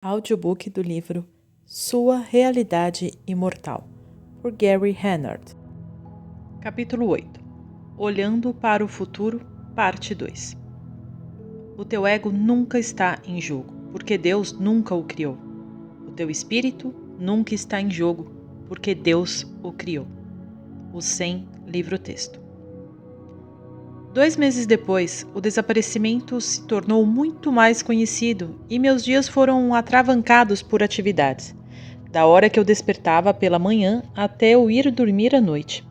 Audiobook do livro Sua Realidade Imortal, por Gary Renard. Capítulo 8. Olhando para o Futuro, Parte 2. O teu ego nunca está em jogo, porque Deus nunca o criou. O teu espírito nunca está em jogo, porque Deus o criou. O 100, livro-texto. 2 meses depois, o desaparecimento se tornou muito mais conhecido e meus dias foram atravancados por atividades, da hora que eu despertava pela manhã até eu ir dormir à noite.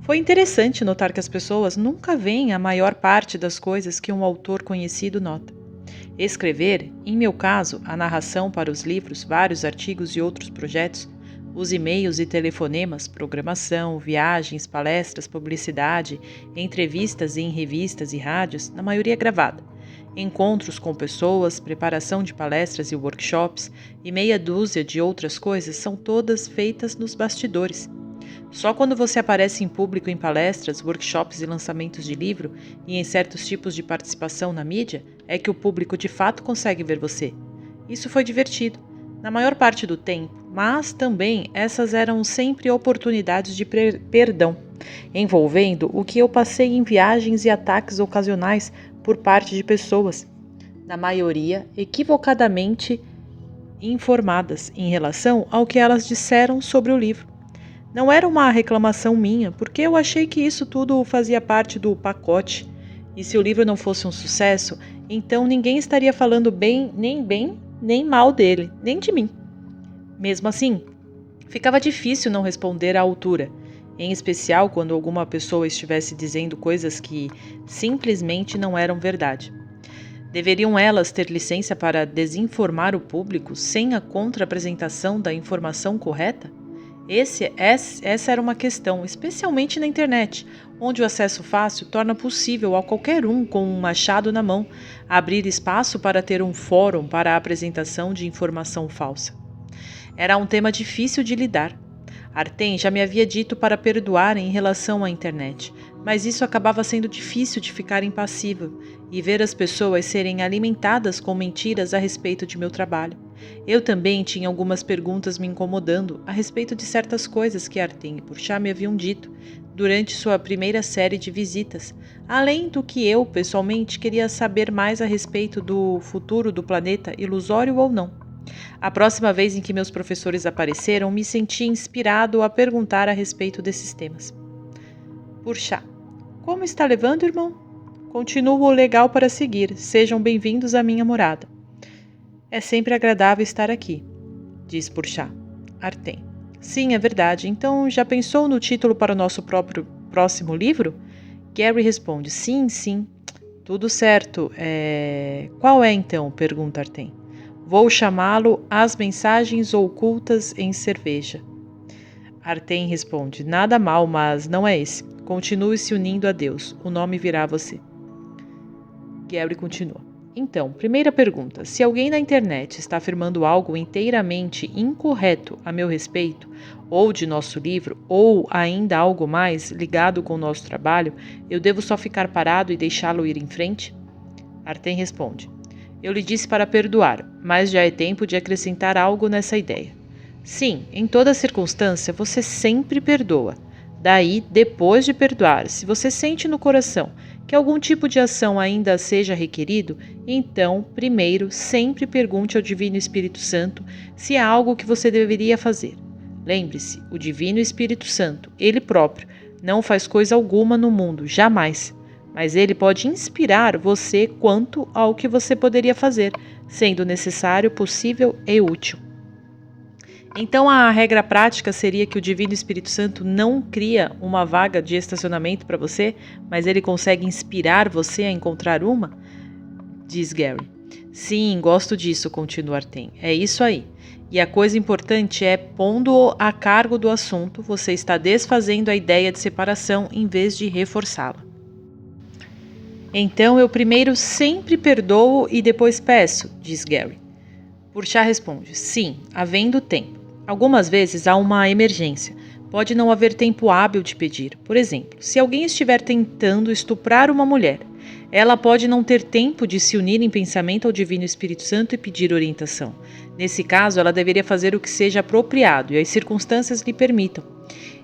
Foi interessante notar que as pessoas nunca veem a maior parte das coisas que um autor conhecido nota. Escrever, em meu caso, a narração para os livros, vários artigos e outros projetos, os e-mails e telefonemas, programação, viagens, palestras, publicidade, entrevistas em revistas e rádios, na maioria gravada, encontros com pessoas, preparação de palestras e workshops e meia dúzia de outras coisas são todas feitas nos bastidores. Só quando você aparece em público em palestras, workshops e lançamentos de livro e em certos tipos de participação na mídia é que o público de fato consegue ver você. Isso foi divertido, na maior parte do tempo, mas também essas eram sempre oportunidades de perdão, envolvendo o que eu passei em viagens e ataques ocasionais por parte de pessoas, na maioria equivocadamente informadas em relação ao que elas disseram sobre o livro. Não era uma reclamação minha, porque eu achei que isso tudo fazia parte do pacote, e se o livro não fosse um sucesso, então ninguém estaria falando bem nem mal dele, nem de mim. Mesmo assim, ficava difícil não responder à altura, em especial quando alguma pessoa estivesse dizendo coisas que simplesmente não eram verdade. Deveriam elas ter licença para desinformar o público sem a contra-apresentação da informação correta? Essa era uma questão, especialmente na internet, onde o acesso fácil torna possível a qualquer um com um machado na mão abrir espaço para ter um fórum para a apresentação de informação falsa. Era um tema difícil de lidar. Artem já me havia dito para perdoar em relação à internet, mas isso acabava sendo difícil de ficar impassível e ver as pessoas serem alimentadas com mentiras a respeito de meu trabalho. Eu também tinha algumas perguntas me incomodando a respeito de certas coisas que Artem e Purchá me haviam dito durante sua primeira série de visitas, além do que eu, pessoalmente, queria saber mais a respeito do futuro do planeta, ilusório ou não. A próxima vez em que meus professores apareceram, me senti inspirado a perguntar a respeito desses temas. Purchá: como está levando, irmão? Continuo legal para seguir. Sejam bem-vindos à minha morada. É sempre agradável estar aqui, diz Purchá. Artem: sim, é verdade. Então, já pensou no título para o nosso próximo livro? Gary responde: sim. Tudo certo. Qual é, então? Pergunta Artem. Vou chamá-lo As Mensagens Ocultas em Cerveja. Artem responde: nada mal, mas não é esse. Continue se unindo a Deus. O nome virá a você. Gary continua: então, primeira pergunta. Se alguém na internet está afirmando algo inteiramente incorreto a meu respeito, ou de nosso livro, ou ainda algo mais ligado com o nosso trabalho, eu devo só ficar parado e deixá-lo ir em frente? Artem responde: eu lhe disse para perdoar, mas já é tempo de acrescentar algo nessa ideia. Sim, em toda circunstância, você sempre perdoa. Daí, depois de perdoar, se você sente no coração que algum tipo de ação ainda seja requerido, então, primeiro, sempre pergunte ao Divino Espírito Santo se há algo que você deveria fazer. Lembre-se, o Divino Espírito Santo, ele próprio, não faz coisa alguma no mundo, jamais. Mas ele pode inspirar você quanto ao que você poderia fazer, sendo necessário, possível e útil. Então a regra prática seria que o Divino Espírito Santo não cria uma vaga de estacionamento para você, mas ele consegue inspirar você a encontrar uma? Diz Gary. Sim, gosto disso, continua Artem. É isso aí. E a coisa importante é, pondo-o a cargo do assunto, você está desfazendo a ideia de separação em vez de reforçá-la. Então eu primeiro sempre perdoo e depois peço, diz Gary. Purchá responde: sim, havendo tempo. Algumas vezes há uma emergência. Pode não haver tempo hábil de pedir. Por exemplo, se alguém estiver tentando estuprar uma mulher, Ela pode não ter tempo de se unir em pensamento ao Divino Espírito Santo e pedir orientação. Nesse caso, ela deveria fazer o que seja apropriado e as circunstâncias lhe permitam.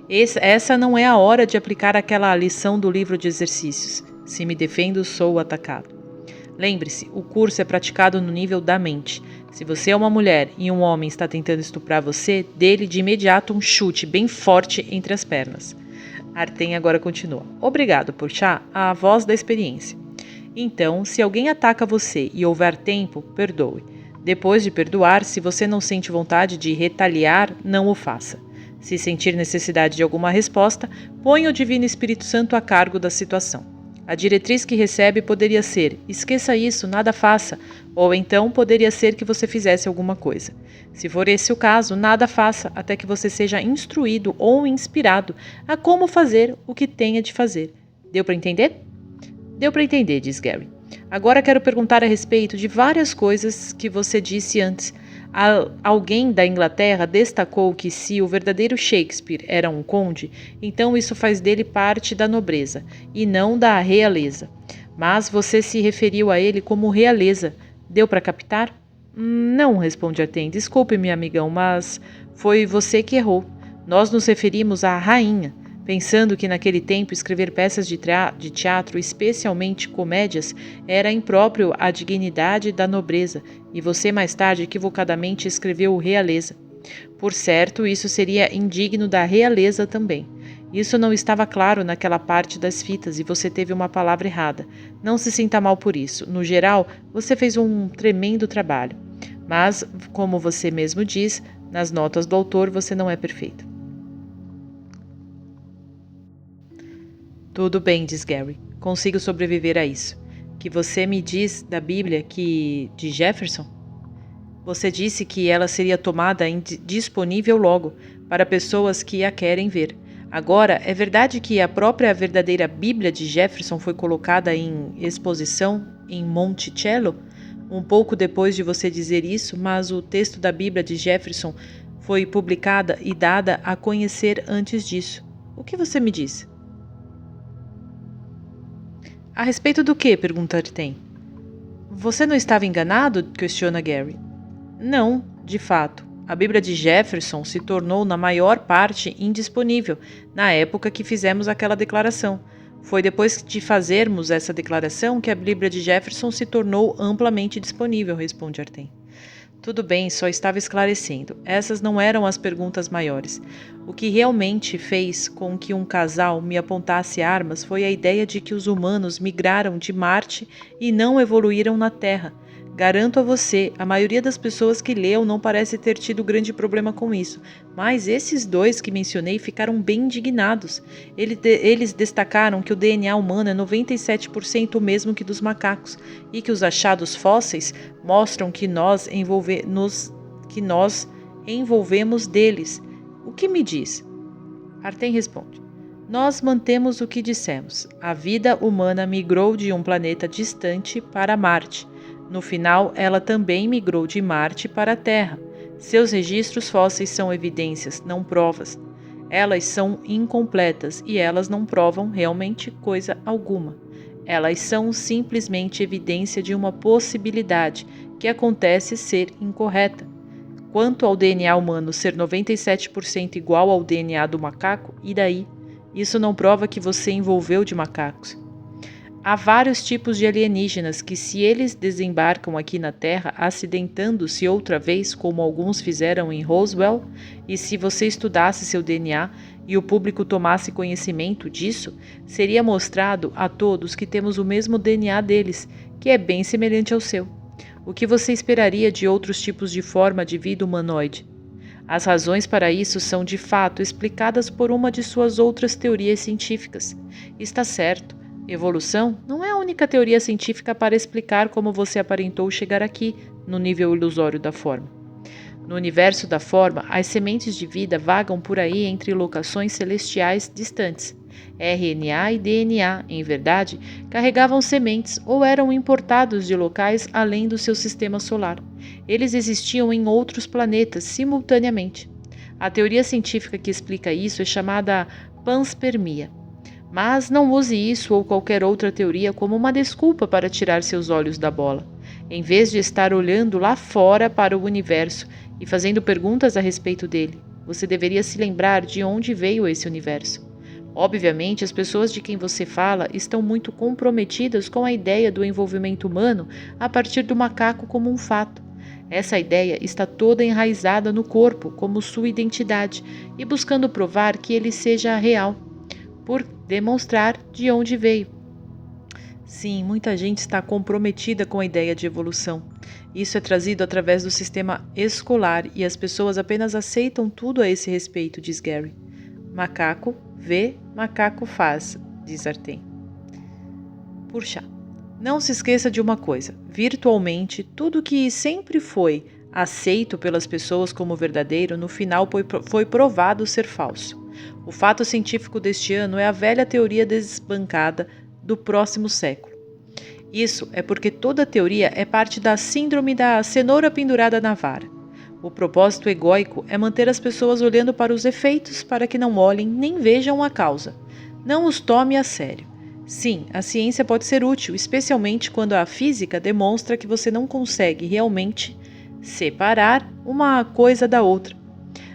Essa não é a hora de aplicar aquela lição do livro de exercícios. Se me defendo, sou atacado. Lembre-se, o curso é praticado no nível da mente. Se você é uma mulher e um homem está tentando estuprar você, dê-lhe de imediato um chute bem forte entre as pernas. Artem agora continua. Obrigado, Portia, a voz da experiência. Então, se alguém ataca você e houver tempo, perdoe. Depois de perdoar, se você não sente vontade de retaliar, não o faça. Se sentir necessidade de alguma resposta, ponha o Divino Espírito Santo a cargo da situação. A diretriz que recebe poderia ser: esqueça isso, nada faça, ou então poderia ser que você fizesse alguma coisa. Se for esse o caso, nada faça até que você seja instruído ou inspirado a como fazer o que tenha de fazer. Deu para entender? Deu para entender, diz Gary. Agora quero perguntar a respeito de várias coisas que você disse antes. Alguém da Inglaterra destacou que se o verdadeiro Shakespeare era um conde, então isso faz dele parte da nobreza, e não da realeza. Mas você se referiu a ele como realeza. Deu para captar? Não, responde Artem. Desculpe, meu amigão, mas foi você que errou. Nós nos referimos à rainha. Pensando que naquele tempo escrever peças de teatro, especialmente comédias, era impróprio à dignidade da nobreza, e você mais tarde equivocadamente escreveu realeza. Por certo, isso seria indigno da realeza também. Isso não estava claro naquela parte das fitas e você teve uma palavra errada. Não se sinta mal por isso. No geral, você fez um tremendo trabalho. Mas, como você mesmo diz, nas notas do autor você não é perfeito. Tudo bem, diz Gary. Consigo sobreviver a isso. Que você me diz da Bíblia de Jefferson? Você disse que ela seria tomada disponível logo, para pessoas que a querem ver. Agora, é verdade que a própria verdadeira Bíblia de Jefferson foi colocada em exposição em Monticello? Um pouco depois de você dizer isso, mas o texto da Bíblia de Jefferson foi publicada e dada a conhecer antes disso. O que você me disse? A respeito do que? Pergunta Artem. Você não estava enganado? Questiona Gary. Não, de fato. A Bíblia de Jefferson se tornou, na maior parte, indisponível na época que fizemos aquela declaração. Foi depois de fazermos essa declaração que a Bíblia de Jefferson se tornou amplamente disponível, responde Artem. Tudo bem, só estava esclarecendo. Essas não eram as perguntas maiores. O que realmente fez com que um casal me apontasse armas foi a ideia de que os humanos migraram de Marte e não evoluíram na Terra. Garanto a você, a maioria das pessoas que leu não parece ter tido grande problema com isso, mas esses dois que mencionei ficaram bem indignados. Eles destacaram que o DNA humano é 97% o mesmo que dos macacos e que os achados fósseis mostram que nós envolvemos deles. O que me diz? Artem responde. Nós mantemos o que dissemos. A vida humana migrou de um planeta distante para Marte. No final, ela também migrou de Marte para a Terra. Seus registros fósseis são evidências, não provas. Elas são incompletas e elas não provam realmente coisa alguma. Elas são simplesmente evidência de uma possibilidade que acontece ser incorreta. Quanto ao DNA humano ser 97% igual ao DNA do macaco, e daí? Isso não prova que você envolveu de macacos. Há vários tipos de alienígenas que, se eles desembarcam aqui na Terra, acidentando-se outra vez, como alguns fizeram em Roswell, e se você estudasse seu DNA e o público tomasse conhecimento disso, seria mostrado a todos que temos o mesmo DNA deles, que é bem semelhante ao seu. O que você esperaria de outros tipos de forma de vida humanoide? As razões para isso são, de fato, explicadas por uma de suas outras teorias científicas. Está certo. Evolução não é a única teoria científica para explicar como você aparentou chegar aqui, no nível ilusório da forma. No universo da forma, as sementes de vida vagam por aí entre locações celestiais distantes. RNA e DNA, em verdade, carregavam sementes ou eram importados de locais além do seu sistema solar. Eles existiam em outros planetas simultaneamente. A teoria científica que explica isso é chamada panspermia. Mas não use isso ou qualquer outra teoria como uma desculpa para tirar seus olhos da bola. Em vez de estar olhando lá fora para o universo e fazendo perguntas a respeito dele, você deveria se lembrar de onde veio esse universo. Obviamente, as pessoas de quem você fala estão muito comprometidas com a ideia do envolvimento humano a partir do macaco como um fato. Essa ideia está toda enraizada no corpo como sua identidade e buscando provar que ele seja real, por demonstrar de onde veio. Sim, muita gente está comprometida com a ideia de evolução. Isso é trazido através do sistema escolar e as pessoas apenas aceitam tudo a esse respeito, diz Gary. Macaco vê, macaco faz, diz Artem. Puxa, não se esqueça de uma coisa: virtualmente, tudo que sempre foi aceito pelas pessoas como verdadeiro, no final foi provado ser falso. O fato científico deste ano é a velha teoria desbancada do próximo século. Isso é porque toda teoria é parte da síndrome da cenoura pendurada na vara. O propósito egóico é manter as pessoas olhando para os efeitos para que não olhem nem vejam a causa. Não os tome a sério. Sim, a ciência pode ser útil, especialmente quando a física demonstra que você não consegue realmente separar uma coisa da outra.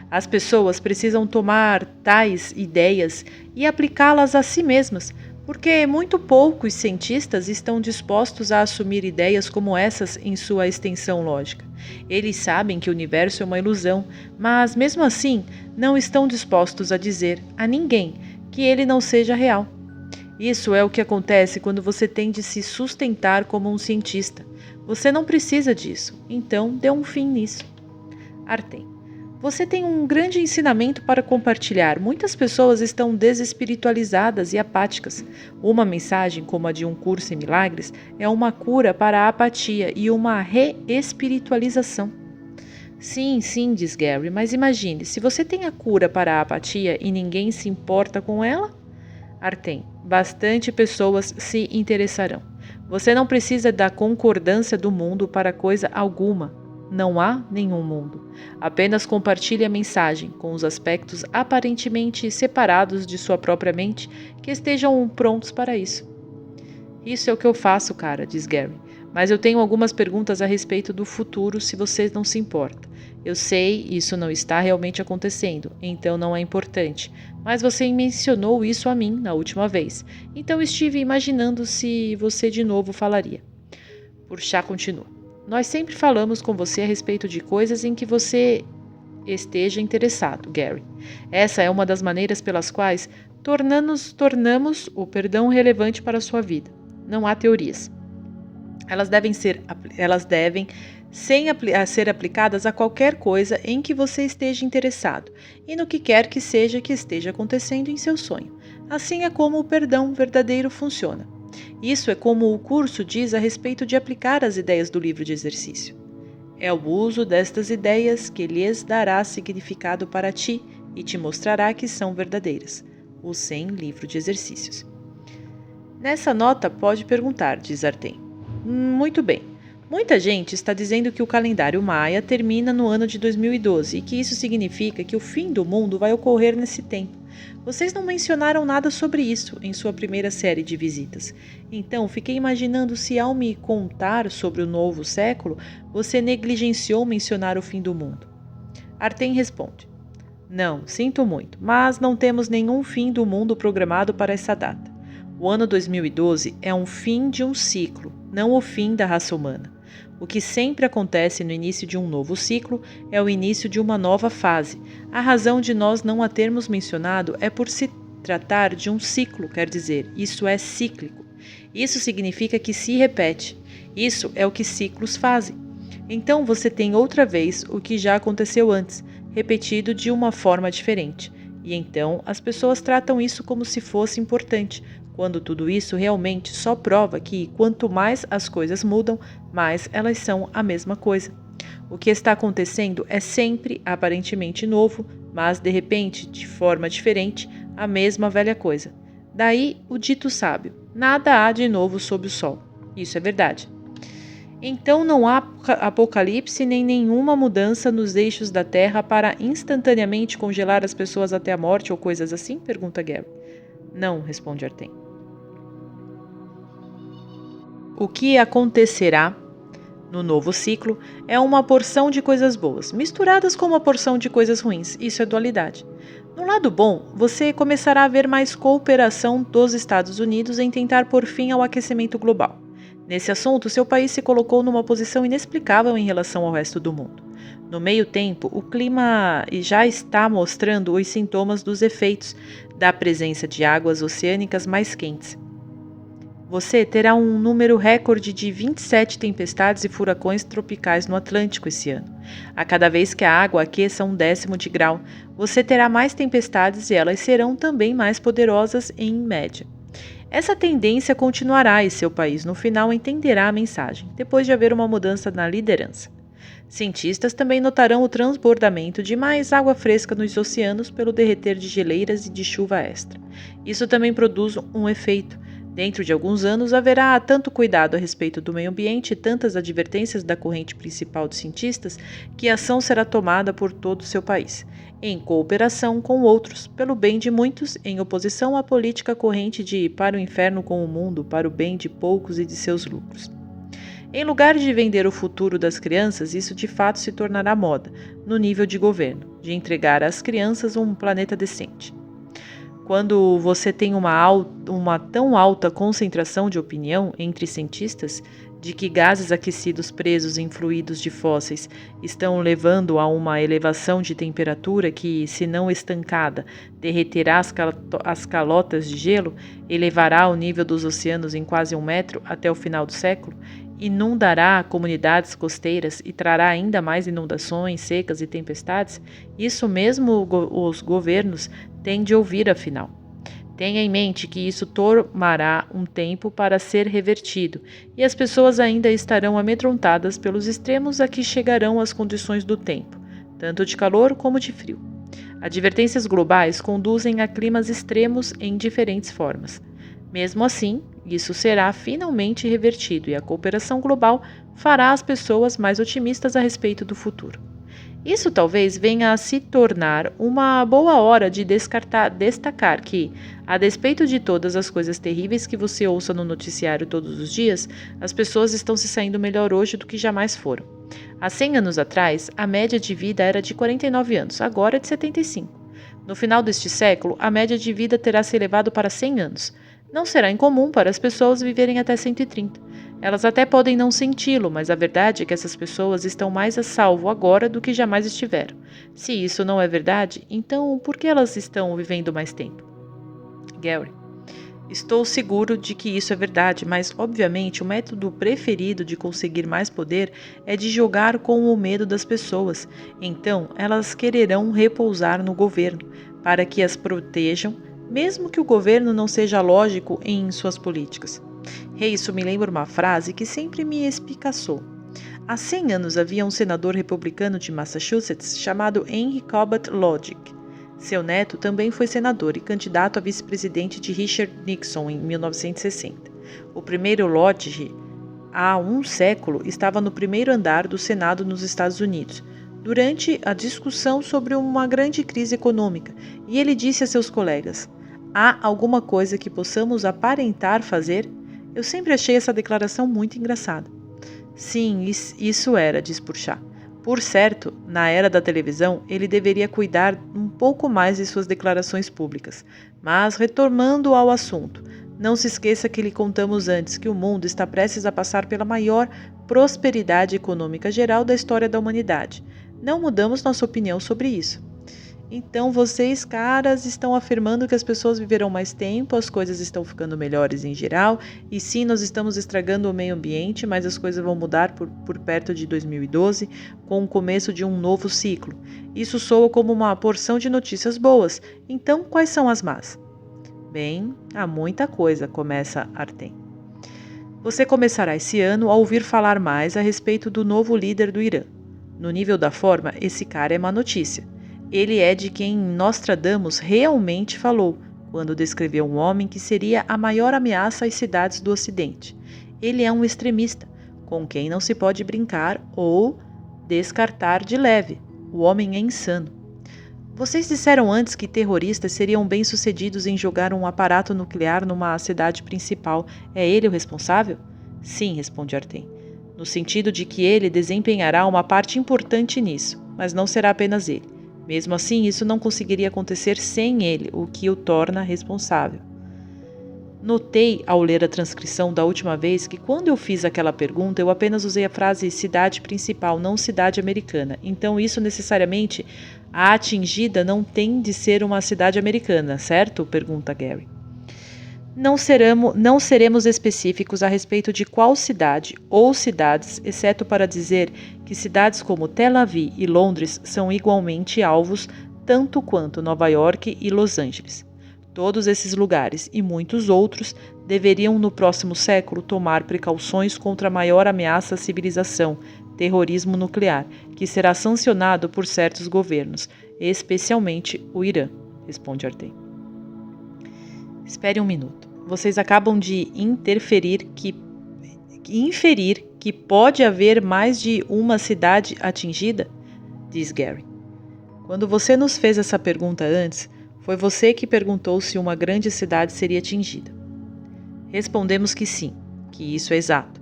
As pessoas precisam tomar tais ideias e aplicá-las a si mesmas, porque muito poucos cientistas estão dispostos a assumir ideias como essas em sua extensão lógica. Eles sabem que o universo é uma ilusão, mas mesmo assim não estão dispostos a dizer a ninguém que ele não seja real. Isso é o que acontece quando você tem de se sustentar como um cientista. Você não precisa disso, então dê um fim nisso. Artem. Você tem um grande ensinamento para compartilhar. Muitas pessoas estão desespiritualizadas e apáticas. Uma mensagem como a de um curso em milagres é uma cura para a apatia e uma reespiritualização. Sim, sim, diz Gary, mas imagine, se você tem a cura para a apatia e ninguém se importa com ela? Artem, bastante pessoas se interessarão. Você não precisa da concordância do mundo para coisa alguma. Não há nenhum mundo. Apenas compartilhe a mensagem com os aspectos aparentemente separados de sua própria mente que estejam prontos para isso. Isso é o que eu faço, cara, diz Gary. Mas eu tenho algumas perguntas a respeito do futuro, se você não se importa. Eu sei, isso não está realmente acontecendo, então não é importante. Mas você mencionou isso a mim na última vez, então estive imaginando se você de novo falaria. Porchat continua. Nós sempre falamos com você a respeito de coisas em que você esteja interessado, Gary. Essa é uma das maneiras pelas quais tornamos o perdão relevante para a sua vida. Não há teorias. Elas devem ser aplicadas a qualquer coisa em que você esteja interessado e no que quer que esteja acontecendo em seu sonho. Assim é como o perdão verdadeiro funciona. Isso é como o curso diz a respeito de aplicar as ideias do livro de exercício. É o uso destas ideias que lhes dará significado para ti e te mostrará que são verdadeiras. O 100 livro de exercícios. Nessa nota pode perguntar, diz Artem. Muito bem. Muita gente está dizendo que o calendário maia termina no ano de 2012 e que isso significa que o fim do mundo vai ocorrer nesse tempo. Vocês não mencionaram nada sobre isso em sua primeira série de visitas. Então, fiquei imaginando se ao me contar sobre o novo século, você negligenciou mencionar o fim do mundo. Artem responde. Não, sinto muito, mas não temos nenhum fim do mundo programado para essa data. O ano 2012 é um fim de um ciclo, não o fim da raça humana. O que sempre acontece no início de um novo ciclo é o início de uma nova fase. A razão de nós não a termos mencionado é por se tratar de um ciclo, quer dizer, isso é cíclico. Isso significa que se repete. Isso é o que ciclos fazem. Então você tem outra vez o que já aconteceu antes, repetido de uma forma diferente. E então as pessoas tratam isso como se fosse importante, quando tudo isso realmente só prova que quanto mais as coisas mudam, mais elas são a mesma coisa. O que está acontecendo é sempre aparentemente novo, mas de repente, de forma diferente, a mesma velha coisa. Daí o dito sábio, nada há de novo sob o sol. Isso é verdade. Então não há apocalipse nem nenhuma mudança nos eixos da Terra para instantaneamente congelar as pessoas até a morte ou coisas assim? Pergunta Gary. Não, responde Artem. O que acontecerá no novo ciclo é uma porção de coisas boas, misturadas com uma porção de coisas ruins. Isso é dualidade. No lado bom, você começará a ver mais cooperação dos Estados Unidos em tentar pôr fim ao aquecimento global. Nesse assunto, seu país se colocou numa posição inexplicável em relação ao resto do mundo. No meio tempo, o clima já está mostrando os sintomas dos efeitos da presença de águas oceânicas mais quentes. Você terá um número recorde de 27 tempestades e furacões tropicais no Atlântico esse ano. A cada vez que a água aqueça 1/10 de grau, você terá mais tempestades e elas serão também mais poderosas em média. Essa tendência continuará e seu país no final entenderá a mensagem, depois de haver uma mudança na liderança. Cientistas também notarão o transbordamento de mais água fresca nos oceanos pelo derreter de geleiras e de chuva extra. Isso também produz um efeito. Dentro de alguns anos, haverá tanto cuidado a respeito do meio ambiente e tantas advertências da corrente principal de cientistas que a ação será tomada por todo o seu país, em cooperação com outros, pelo bem de muitos, em oposição à política corrente de para o inferno com o mundo, para o bem de poucos e de seus lucros. Em lugar de vender o futuro das crianças, isso de fato se tornará moda, no nível de governo, de entregar às crianças um planeta decente. Quando você tem uma tão alta concentração de opinião entre cientistas de que gases aquecidos presos em fluidos de fósseis estão levando a uma elevação de temperatura que, se não estancada, derreterá as calotas de gelo, elevará o nível dos oceanos em quase 1 metro até o final do século, inundará comunidades costeiras e trará ainda mais inundações, secas e tempestades, isso mesmo os governos têm de ouvir afinal. Tenha em mente que isso tomará um tempo para ser revertido e as pessoas ainda estarão amedrontadas pelos extremos a que chegarão as condições do tempo, tanto de calor como de frio. Advertências globais conduzem a climas extremos em diferentes formas. Mesmo assim, isso será finalmente revertido e a cooperação global fará as pessoas mais otimistas a respeito do futuro. Isso talvez venha a se tornar uma boa hora de destacar que, a despeito de todas as coisas terríveis que você ouça no noticiário todos os dias, as pessoas estão se saindo melhor hoje do que jamais foram. Há 100 anos atrás, a média de vida era de 49 anos, agora é de 75. No final deste século, a média de vida terá se elevado para 100 anos. Não será incomum para as pessoas viverem até 130. Elas até podem não senti-lo, mas a verdade é que essas pessoas estão mais a salvo agora do que jamais estiveram. Se isso não é verdade, então por que elas estão vivendo mais tempo? Gary: estou seguro de que isso é verdade, mas obviamente o método preferido de conseguir mais poder é de jogar com o medo das pessoas. Então elas quererão repousar no governo, para que as protejam, mesmo que o governo não seja lógico em suas políticas. Isso me lembra uma frase que sempre me espicaçou. Há 100 anos havia um senador republicano de Massachusetts chamado Henry Cabot Lodge. Seu neto também foi senador e candidato a vice-presidente de Richard Nixon em 1960. O primeiro Lodge, há um século, estava no primeiro andar do Senado nos Estados Unidos, durante a discussão sobre uma grande crise econômica, e ele disse a seus colegas: há alguma coisa que possamos aparentar fazer? Eu sempre achei essa declaração muito engraçada. Sim, isso era, diz Purchá. Por certo, na era da televisão, ele deveria cuidar um pouco mais de suas declarações públicas. Mas, retomando ao assunto, não se esqueça que lhe contamos antes que o mundo está prestes a passar pela maior prosperidade econômica geral da história da humanidade. Não mudamos nossa opinião sobre isso. Então vocês, caras, estão afirmando que as pessoas viverão mais tempo, as coisas estão ficando melhores em geral, e sim, nós estamos estragando o meio ambiente, mas as coisas vão mudar por perto de 2012, com o começo de um novo ciclo. Isso soa como uma porção de notícias boas. Então, quais são as más? Bem, há muita coisa, começa Artem. Você começará esse ano a ouvir falar mais a respeito do novo líder do Irã. No nível da forma, esse cara é má notícia. Ele é de quem Nostradamus realmente falou, quando descreveu um homem que seria a maior ameaça às cidades do Ocidente. Ele é um extremista, com quem não se pode brincar ou descartar de leve. O homem é insano. Vocês disseram antes que terroristas seriam bem-sucedidos em jogar um aparato nuclear numa cidade principal. É ele o responsável? Sim, responde Artem. No sentido de que ele desempenhará uma parte importante nisso, mas não será apenas ele. Mesmo assim, isso não conseguiria acontecer sem ele, o que o torna responsável. Notei, ao ler a transcrição da última vez, que quando eu fiz aquela pergunta, eu apenas usei a frase cidade principal, não cidade americana. Então, isso necessariamente, a atingida não tem de ser uma cidade americana, certo? Pergunta Gary. Não seremos específicos a respeito de qual cidade ou cidades, exceto para dizer que cidades como Tel Aviv e Londres são igualmente alvos, tanto quanto Nova York e Los Angeles. Todos esses lugares e muitos outros deveriam no próximo século tomar precauções contra a maior ameaça à civilização, terrorismo nuclear, que será sancionado por certos governos, especialmente o Irã, responde Artem. Espere um minuto. Vocês acabam de inferir que pode haver mais de uma cidade atingida? Diz Gary. Quando você nos fez essa pergunta antes, foi você que perguntou se uma grande cidade seria atingida. Respondemos que sim, que isso é exato.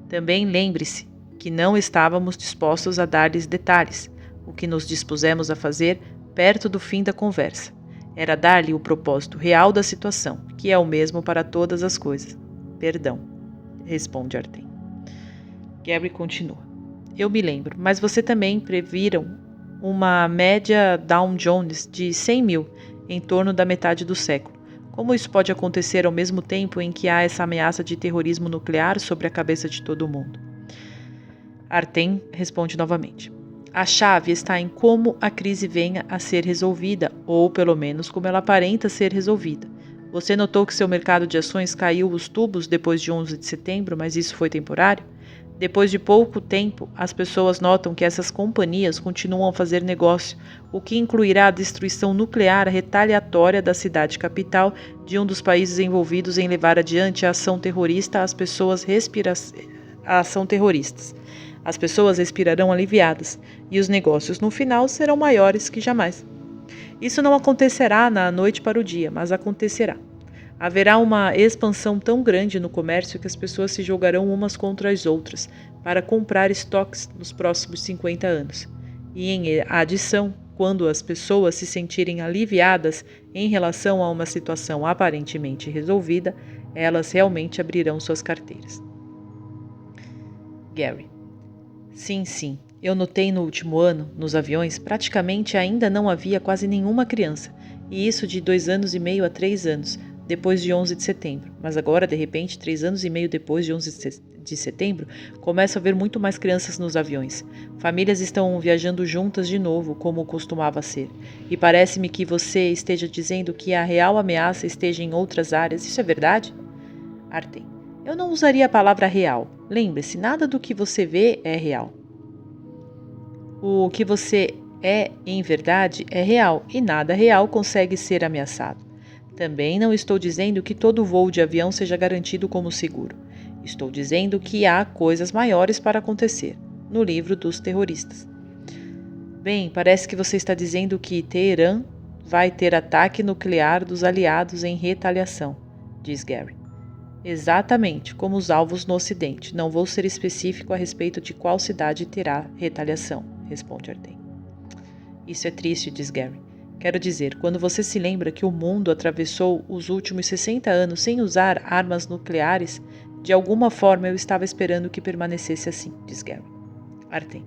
Também lembre-se que não estávamos dispostos a dar-lhes detalhes. O que nos dispusemos a fazer perto do fim da conversa era dar-lhe o propósito real da situação, que é o mesmo para todas as coisas. Perdão, responde Artem. Gary continua. Eu me lembro, mas você também previram uma média Dow Jones de 100 mil em torno da metade do século. Como isso pode acontecer ao mesmo tempo em que há essa ameaça de terrorismo nuclear sobre a cabeça de todo mundo? Artem responde novamente. A chave está em como a crise venha a ser resolvida, ou pelo menos como ela aparenta ser resolvida. Você notou que seu mercado de ações caiu os tubos depois de 11 de setembro, mas isso foi temporário? Depois de pouco tempo, as pessoas notam que essas companhias continuam a fazer negócio, o que incluirá a destruição nuclear retaliatória da cidade capital de um dos países envolvidos em levar adiante a ação terrorista às pessoas terroristas. As pessoas respirarão aliviadas e os negócios no final serão maiores que jamais. Isso não acontecerá na noite para o dia, mas acontecerá. Haverá uma expansão tão grande no comércio que as pessoas se jogarão umas contra as outras para comprar estoques nos próximos 50 anos. E em adição, quando as pessoas se sentirem aliviadas em relação a uma situação aparentemente resolvida, elas realmente abrirão suas carteiras. Gary. Sim. Eu notei no último ano, nos aviões, praticamente ainda não havia quase nenhuma criança, e isso de 2 anos e meio a 3 anos, depois de 11 de setembro. Mas agora, de repente, 3 anos e meio depois de 11 de setembro, começo a ver muito mais crianças nos aviões. Famílias estão viajando juntas de novo, como costumava ser. E parece-me que você esteja dizendo que a real ameaça esteja em outras áreas. Isso é verdade? Artem. Eu não usaria a palavra real. Lembre-se, nada do que você vê é real. O que você é, em verdade, é real, e nada real consegue ser ameaçado. Também não estou dizendo que todo voo de avião seja garantido como seguro. Estou dizendo que há coisas maiores para acontecer, no livro dos terroristas. Bem, parece que você está dizendo que Teherã vai ter ataque nuclear dos aliados em retaliação, diz Gary. Exatamente, como os alvos no Ocidente. Não vou ser específico a respeito de qual cidade terá retaliação, responde Artem. Isso é triste, diz Gary. Quero dizer, quando você se lembra que o mundo atravessou os últimos 60 anos sem usar armas nucleares, de alguma forma eu estava esperando que permanecesse assim, diz Gary. Artem.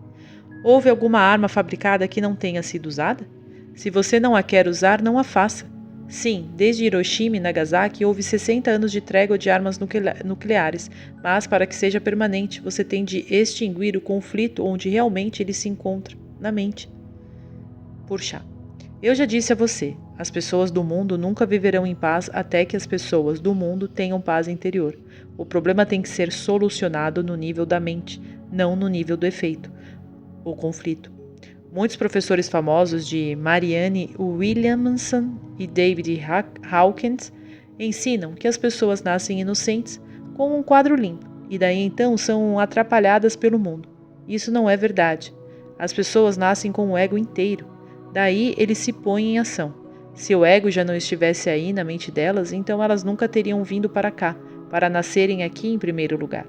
Houve alguma arma fabricada que não tenha sido usada? Se você não a quer usar, não a faça. Sim, desde Hiroshima e Nagasaki houve 60 anos de trégua de armas nucleares, mas para que seja permanente, você tem de extinguir o conflito onde realmente ele se encontra, na mente. Puxa, eu já disse a você, as pessoas do mundo nunca viverão em paz até que as pessoas do mundo tenham paz interior. O problema tem que ser solucionado no nível da mente, não no nível do efeito, o conflito. Muitos professores famosos de Marianne Williamson e David Hawkins ensinam que as pessoas nascem inocentes com um quadro limpo e daí então são atrapalhadas pelo mundo. Isso não é verdade. As pessoas nascem com o ego inteiro. Daí eles se põem em ação. Se o ego já não estivesse aí na mente delas, então elas nunca teriam vindo para cá, para nascerem aqui em primeiro lugar.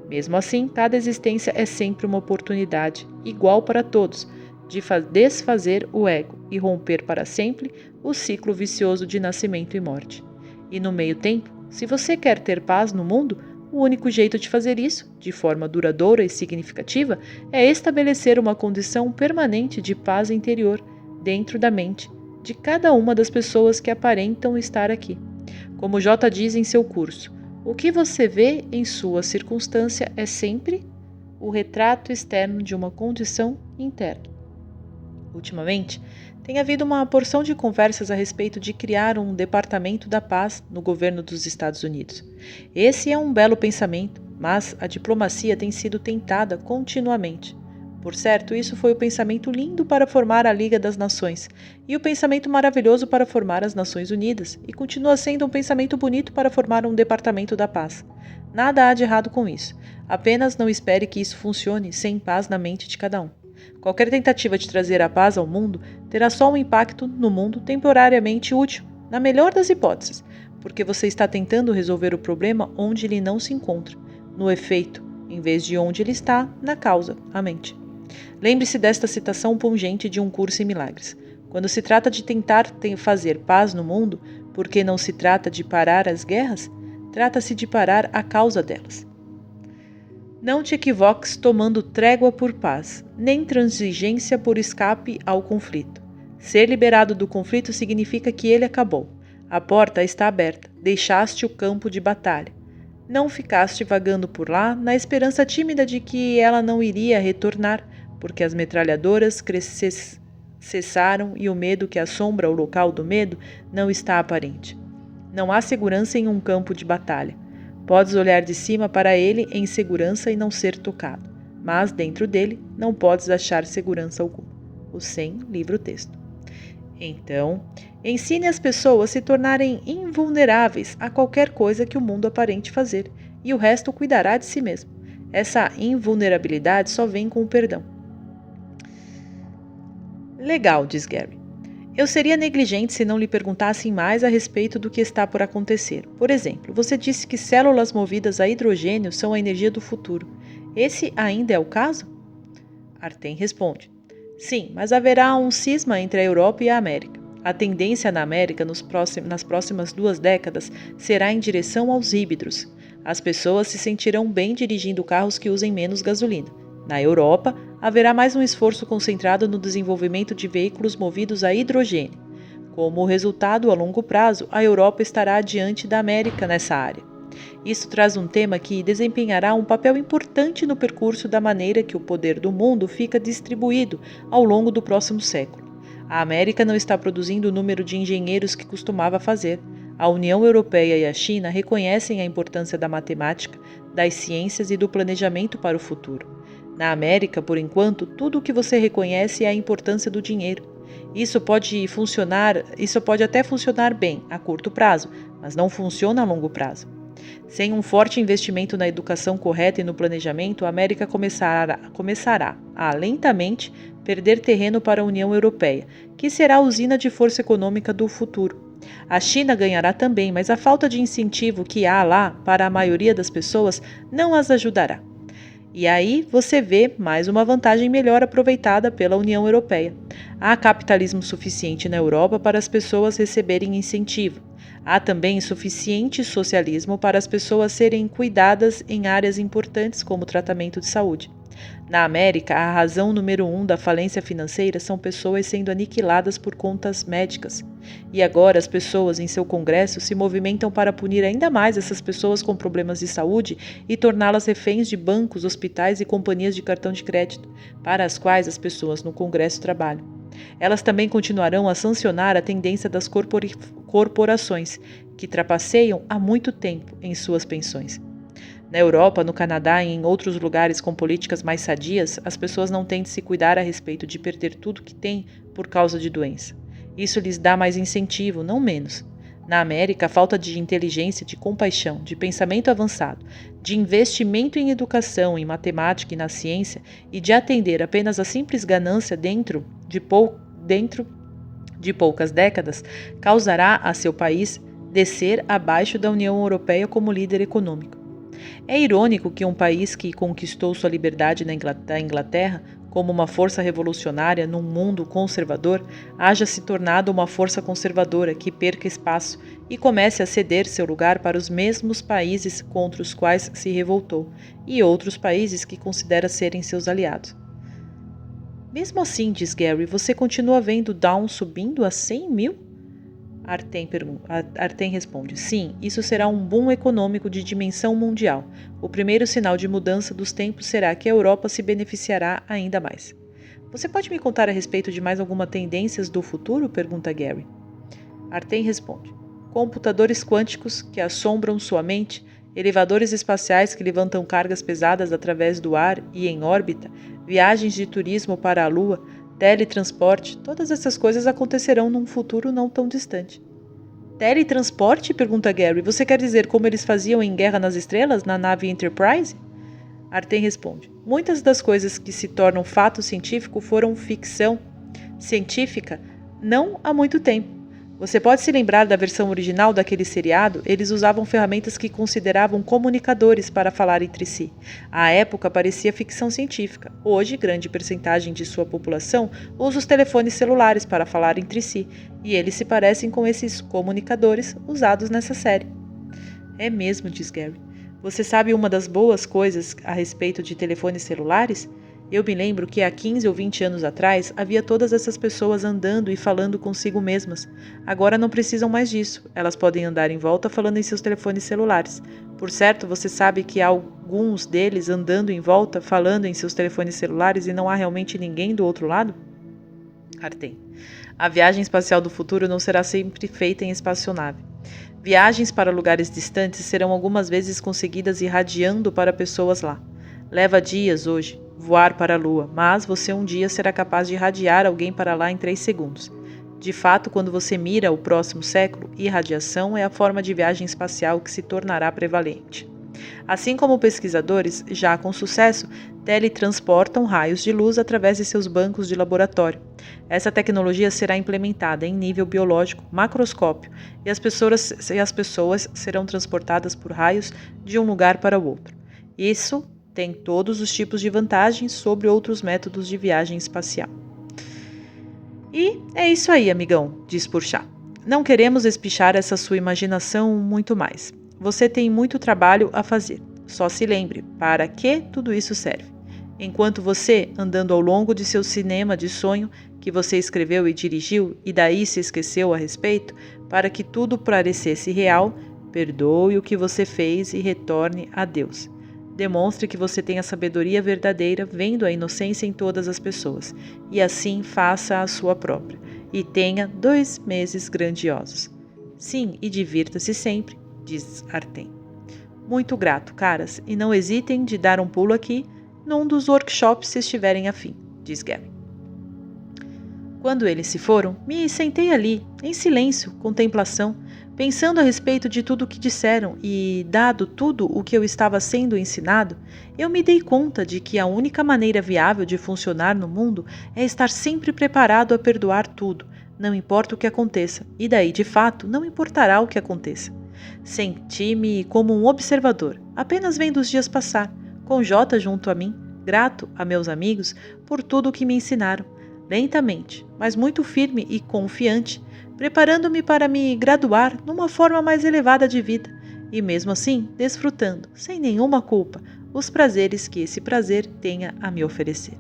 Mesmo assim, cada existência é sempre uma oportunidade, igual para todos, de desfazer o ego e romper para sempre o ciclo vicioso de nascimento e morte. E no meio tempo, se você quer ter paz no mundo, o único jeito de fazer isso, de forma duradoura e significativa, é estabelecer uma condição permanente de paz interior dentro da mente de cada uma das pessoas que aparentam estar aqui. Como J diz em seu curso, o que você vê em sua circunstância é sempre o retrato externo de uma condição interna. Ultimamente, tem havido uma porção de conversas a respeito de criar um Departamento da Paz no governo dos Estados Unidos. Esse é um belo pensamento, mas a diplomacia tem sido tentada continuamente. Por certo, isso foi o pensamento lindo para formar a Liga das Nações e o pensamento maravilhoso para formar as Nações Unidas, e continua sendo um pensamento bonito para formar um Departamento da Paz. Nada há de errado com isso. Apenas não espere que isso funcione sem paz na mente de cada um. Qualquer tentativa de trazer a paz ao mundo terá só um impacto no mundo temporariamente útil, na melhor das hipóteses, porque você está tentando resolver o problema onde ele não se encontra, no efeito, em vez de onde ele está, na causa, a mente. Lembre-se desta citação pungente de Um Curso em Milagres. Quando se trata de tentar fazer paz no mundo, porque não se trata de parar as guerras, trata-se de parar a causa delas. Não te equivoques tomando trégua por paz, nem transigência por escape ao conflito. Ser liberado do conflito significa que ele acabou. A porta está aberta, deixaste o campo de batalha. Não ficaste vagando por lá na esperança tímida de que ela não iria retornar, porque as metralhadoras cessaram e o medo que assombra o local do medo não está aparente. Não há segurança em um campo de batalha. Podes olhar de cima para ele em segurança e não ser tocado, mas dentro dele não podes achar segurança alguma. O 100, livro-texto. Então, ensine as pessoas a se tornarem invulneráveis a qualquer coisa que o mundo aparente fazer, e o resto cuidará de si mesmo. Essa invulnerabilidade só vem com o perdão. Legal, diz Gary. Eu seria negligente se não lhe perguntassem mais a respeito do que está por acontecer. Por exemplo, você disse que células movidas a hidrogênio são a energia do futuro. Esse ainda é o caso? Artem responde. Sim, mas haverá um cisma entre a Europa e a América. A tendência na América nas próximas 2 décadas será em direção aos híbridos. As pessoas se sentirão bem dirigindo carros que usem menos gasolina. Na Europa, haverá mais um esforço concentrado no desenvolvimento de veículos movidos a hidrogênio. Como resultado, a longo prazo, a Europa estará adiante da América nessa área. Isso traz um tema que desempenhará um papel importante no percurso da maneira que o poder do mundo fica distribuído ao longo do próximo século. A América não está produzindo o número de engenheiros que costumava fazer. A União Europeia e a China reconhecem a importância da matemática, das ciências e do planejamento para o futuro. Na América, por enquanto, tudo o que você reconhece é a importância do dinheiro. Isso pode até funcionar bem a curto prazo, mas não funciona a longo prazo. Sem um forte investimento na educação correta e no planejamento, a América começará a lentamente perder terreno para a União Europeia, que será a usina de força econômica do futuro. A China ganhará também, mas a falta de incentivo que há lá para a maioria das pessoas não as ajudará. E aí você vê mais uma vantagem melhor aproveitada pela União Europeia. Há capitalismo suficiente na Europa para as pessoas receberem incentivo. Há também suficiente socialismo para as pessoas serem cuidadas em áreas importantes como o tratamento de saúde. Na América, a razão número 1 da falência financeira são pessoas sendo aniquiladas por contas médicas. E agora as pessoas em seu congresso se movimentam para punir ainda mais essas pessoas com problemas de saúde e torná-las reféns de bancos, hospitais e companhias de cartão de crédito, para as quais as pessoas no congresso trabalham. Elas também continuarão a sancionar a tendência das corporações, que trapaceiam há muito tempo em suas pensões. Na Europa, no Canadá e em outros lugares com políticas mais sadias, as pessoas não têm de se cuidar a respeito de perder tudo que têm por causa de doença. Isso lhes dá mais incentivo, não menos. Na América, a falta de inteligência, de compaixão, de pensamento avançado, de investimento em educação, em matemática e na ciência, e de atender apenas a simples ganância dentro dentro de poucas décadas, causará a seu país descer abaixo da União Europeia como líder econômico. É irônico que um país que conquistou sua liberdade da Inglaterra como uma força revolucionária num mundo conservador haja se tornado uma força conservadora que perca espaço e comece a ceder seu lugar para os mesmos países contra os quais se revoltou e outros países que considera serem seus aliados. Mesmo assim, diz Gary, você continua vendo Down subindo a 100 mil? Artem responde, sim, isso será um boom econômico de dimensão mundial. O primeiro sinal de mudança dos tempos será que a Europa se beneficiará ainda mais. Você pode me contar a respeito de mais alguma tendências do futuro? Pergunta Gary. Artem responde, computadores quânticos que assombram sua mente, elevadores espaciais que levantam cargas pesadas através do ar e em órbita, viagens de turismo para a Lua, teletransporte, todas essas coisas acontecerão num futuro não tão distante. Teletransporte? Pergunta Gary. Você quer dizer como eles faziam em Guerra nas Estrelas, na nave Enterprise? Artem responde. Muitas das coisas que se tornam fato científico foram ficção científica não há muito tempo. Você pode se lembrar da versão original daquele seriado? Eles usavam ferramentas que consideravam comunicadores para falar entre si. À época parecia ficção científica. Hoje, grande percentagem de sua população usa os telefones celulares para falar entre si, e eles se parecem com esses comunicadores usados nessa série. É mesmo, diz Gary. Você sabe uma das boas coisas a respeito de telefones celulares? Eu me lembro que há 15 ou 20 anos atrás havia todas essas pessoas andando e falando consigo mesmas. Agora não precisam mais disso. Elas podem andar em volta falando em seus telefones celulares. Por certo, você sabe que há alguns deles andando em volta falando em seus telefones celulares e não há realmente ninguém do outro lado? Artem. A viagem espacial do futuro não será sempre feita em espaçonave. Viagens para lugares distantes serão algumas vezes conseguidas irradiando para pessoas lá. Leva dias hoje voar para a Lua, mas você um dia será capaz de irradiar alguém para lá em 3 segundos. De fato, quando você mira o próximo século, irradiação é a forma de viagem espacial que se tornará prevalente. Assim como pesquisadores, já com sucesso, teletransportam raios de luz através de seus bancos de laboratório. Essa tecnologia será implementada em nível biológico, macroscópio, e as pessoas serão transportadas por raios de um lugar para o outro. Isso tem todos os tipos de vantagens sobre outros métodos de viagem espacial. E é isso aí, amigão, diz Porchat. Não queremos espichar essa sua imaginação muito mais. Você tem muito trabalho a fazer. Só se lembre, para que tudo isso serve? Enquanto você, andando ao longo de seu cinema de sonho, que você escreveu e dirigiu, e daí se esqueceu a respeito, para que tudo parecesse real, perdoe o que você fez e retorne a Deus. Demonstre que você tem a sabedoria verdadeira, vendo a inocência em todas as pessoas, e assim faça a sua própria, e tenha 2 meses grandiosos. Sim, e divirta-se sempre, diz Artem. Muito grato, caras, e não hesitem de dar um pulo aqui num dos workshops se estiverem afim, diz Gary. Quando eles se foram, me sentei ali, em silêncio, contemplação, pensando a respeito de tudo o que disseram e, dado tudo o que eu estava sendo ensinado, eu me dei conta de que a única maneira viável de funcionar no mundo é estar sempre preparado a perdoar tudo, não importa o que aconteça, e daí, de fato, não importará o que aconteça. Senti-me como um observador, apenas vendo os dias passar, com Jota junto a mim, grato a meus amigos por tudo o que me ensinaram, lentamente, mas muito firme e confiante, preparando-me para me graduar numa forma mais elevada de vida, e mesmo assim desfrutando, sem nenhuma culpa, os prazeres que esse prazer tenha a me oferecer.